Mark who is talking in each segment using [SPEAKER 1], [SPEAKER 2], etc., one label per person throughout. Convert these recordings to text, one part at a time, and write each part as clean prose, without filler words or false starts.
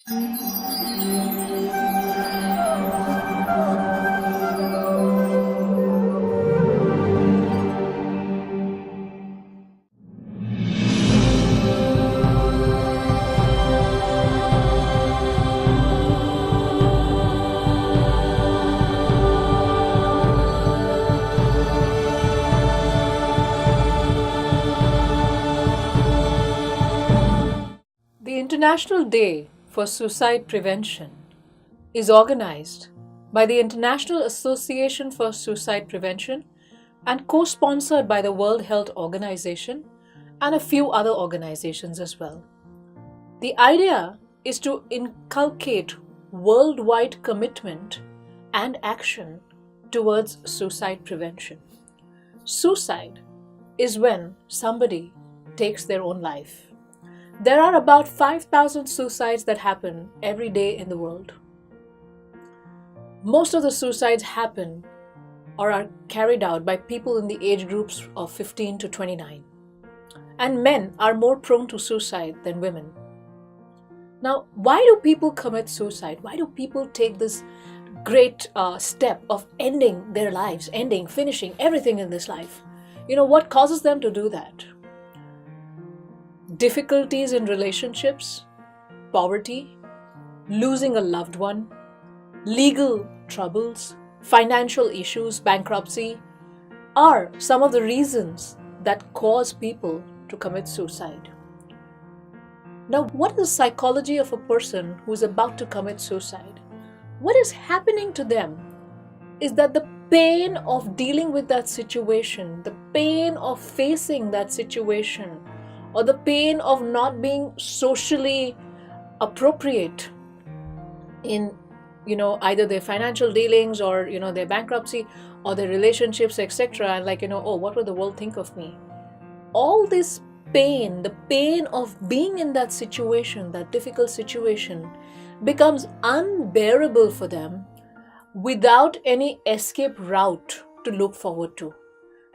[SPEAKER 1] The International Day for Suicide Prevention is organized by the International Association for Suicide Prevention and co sponsored by the World Health Organization and a few other organizations as well. The idea is to inculcate worldwide commitment and action towards suicide prevention. Suicide is when somebody takes their own life. There are about 5,000 suicides that happen every day in the world. Most of the suicides happen or are carried out by people in the age groups of 15 to 29. And men are more prone to suicide than women. Now, why do people commit suicide? Why do people take this great step of ending their lives, finishing everything in this life? What causes them to do that? Difficulties in relationships, poverty, losing a loved one, legal troubles, financial issues, bankruptcy are some of the reasons that cause people to commit suicide. Now, what is the psychology of a person who is about to commit suicide? What is happening to them is that the pain of dealing with that situation, the pain of facing that situation, or the pain of not being socially appropriate in either their financial dealings or their bankruptcy or their relationships, etc., and what will the world think of me? All this pain, the pain of being in that situation, that difficult situation, becomes unbearable for them without any escape route to look forward to.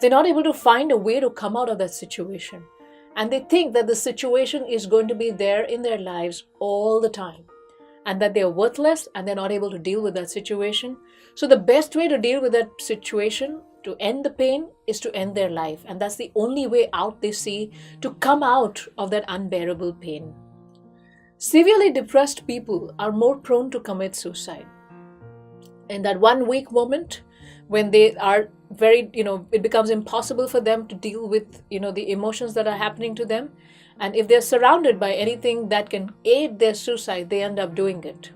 [SPEAKER 1] They're not able to find a way to come out of that situation. And they think that the situation is going to be there in their lives all the time and that they're worthless and they're not able to deal with that situation. So the best way to deal with that situation, to end the pain, is to end their life. And that's the only way out they see to come out of that unbearable pain. Severely depressed people are more prone to commit suicide. In that 1 week moment, when they are very, it becomes impossible for them to deal with, the emotions that are happening to them. And if they're surrounded by anything that can aid their suicide, they end up doing it.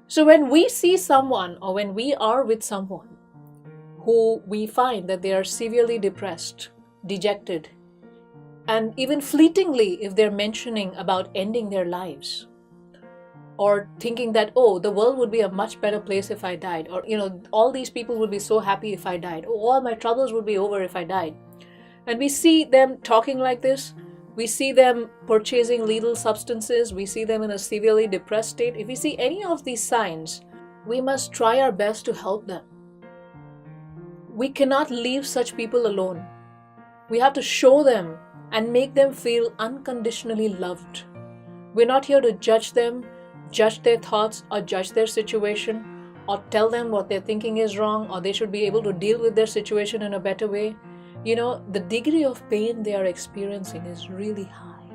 [SPEAKER 1] So when we see someone or when we are with someone who we find that they are severely depressed, dejected, and even fleetingly if they're mentioning about ending their lives, or thinking that, the world would be a much better place if I died, or, all these people would be so happy if I died, or all my troubles would be over if I died. And we see them talking like this, we see them purchasing lethal substances, we see them in a severely depressed state. If we see any of these signs, we must try our best to help them. We cannot leave such people alone. We have to show them and make them feel unconditionally loved. We're not here to judge them, judge their thoughts, or judge their situation, or tell them what they're thinking is wrong, or they should be able to deal with their situation in a better way. The degree of pain they are experiencing is really high.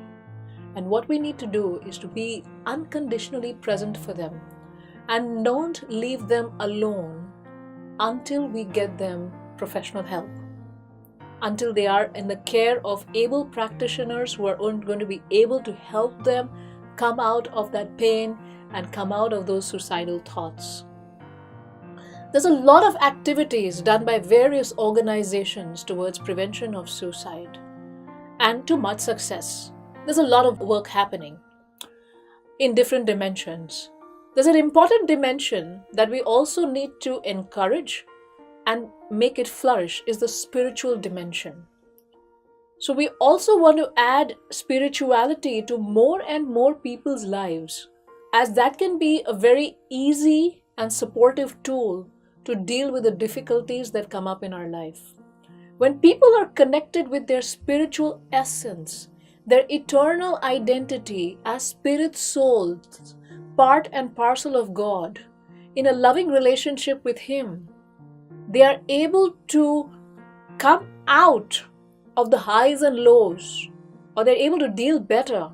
[SPEAKER 1] And what we need to do is to be unconditionally present for them and don't leave them alone until we get them professional help, until they are in the care of able practitioners who are going to be able to help them come out of that pain and come out of those suicidal thoughts. There's a lot of activities done by various organizations towards prevention of suicide, and to much success. There's a lot of work happening in different dimensions. There's an important dimension that we also need to encourage and make it flourish, is the spiritual dimension. So we also want to add spirituality to more and more people's lives, as that can be a very easy and supportive tool to deal with the difficulties that come up in our life. When people are connected with their spiritual essence, their eternal identity as spirit souls, part and parcel of God, in a loving relationship with Him, they are able to come out of the highs and lows, or they're able to deal better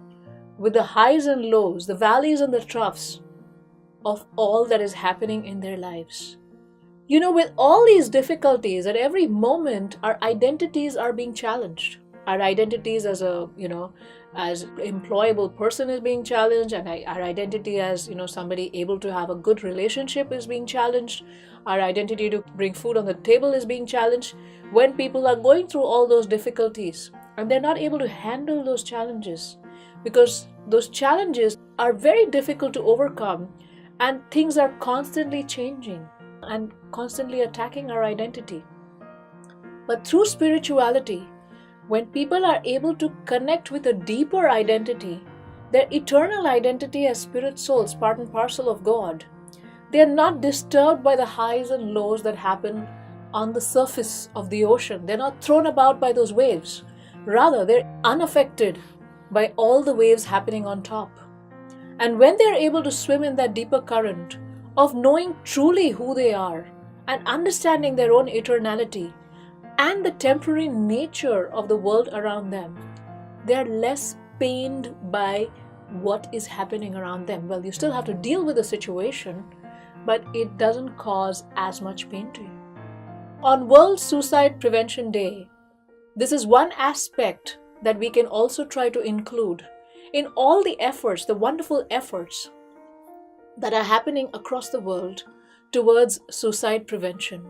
[SPEAKER 1] with the highs and lows, the valleys and the troughs of all that is happening in their lives. You know, with all these difficulties, at every moment, our identities are being challenged. Our identities as as employable person is being challenged, and our identity as, somebody able to have a good relationship is being challenged. Our identity to bring food on the table is being challenged. When people are going through all those difficulties and they're not able to handle those challenges, because those challenges are very difficult to overcome, and things are constantly changing and constantly attacking our identity. But through spirituality, when people are able to connect with a deeper identity, their eternal identity as spirit souls, part and parcel of God, they are not disturbed by the highs and lows that happen on the surface of the ocean. They're not thrown about by those waves. Rather, they're unaffected by all the waves happening on top. And when they're able to swim in that deeper current of knowing truly who they are and understanding their own eternality and the temporary nature of the world around them, they're less pained by what is happening around them. Well, you still have to deal with the situation, but it doesn't cause as much pain to you. On World Suicide Prevention Day, this is one aspect that we can also try to include in all the efforts, the wonderful efforts that are happening across the world towards suicide prevention.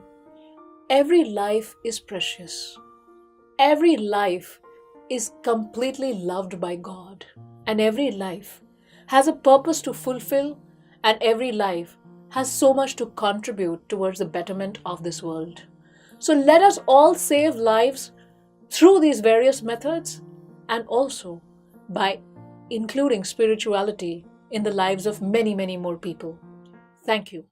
[SPEAKER 1] Every life is precious. Every life is completely loved by God. And every life has a purpose to fulfill, and every life has so much to contribute towards the betterment of this world. So let us all save lives through these various methods, and also by including spirituality in the lives of many, many more people. Thank you.